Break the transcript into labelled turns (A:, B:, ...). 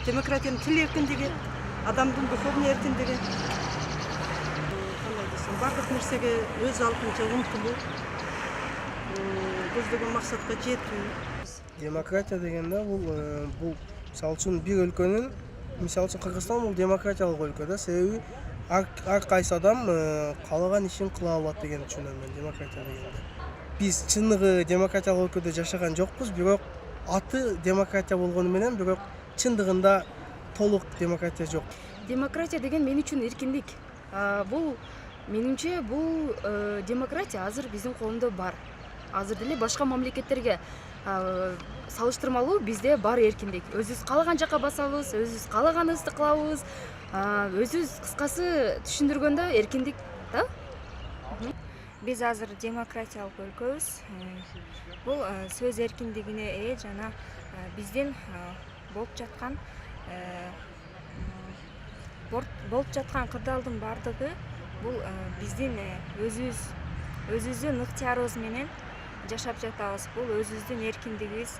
A: демократиянын тил эркиндиги, адамдын духовный эркиндиги, кандай десем, бардык нерсеге өз алдынча умтулуу, көздөгөн максатка жетүү.
B: Демократия дегенде бул мисалы үчүн бир өлкөнүн, мисалы үчүн Кыргызстан бул демократиялык өлкө да, себеби ар кайсы адам каалаган ишин кыла алат деген түшүнөм мен демократия дегенде. Биз чыныгы демократиялык өлкөдө жашаган жокпуз, бирок аты демократия болгону менен бирок чындыгында толук демократия жок.
C: Демократия деген мен үчүн эркиндик. Бул менимче бул демократия азыр биздин колунда бар. Азыр деле башка мамлекеттерге салыштырмалуу бизде бар эркиндик. Өзүбүз каалаган жака басабыз, өзүбүз каалаганыбызды кылабыз. Өзүбүз кыскасы түшүндүргөндө эркиндик да.
D: Биз азыр демократиялык өлкөбүз. Бул сөз эркиндигине ээ жана биздин болуп жаткан кырдаалдын бардыгы бул биздин өзүбүздүн ыктыярыбыз менен жашап жатабыз. Бул өзүбүздүн эркиндигибиз,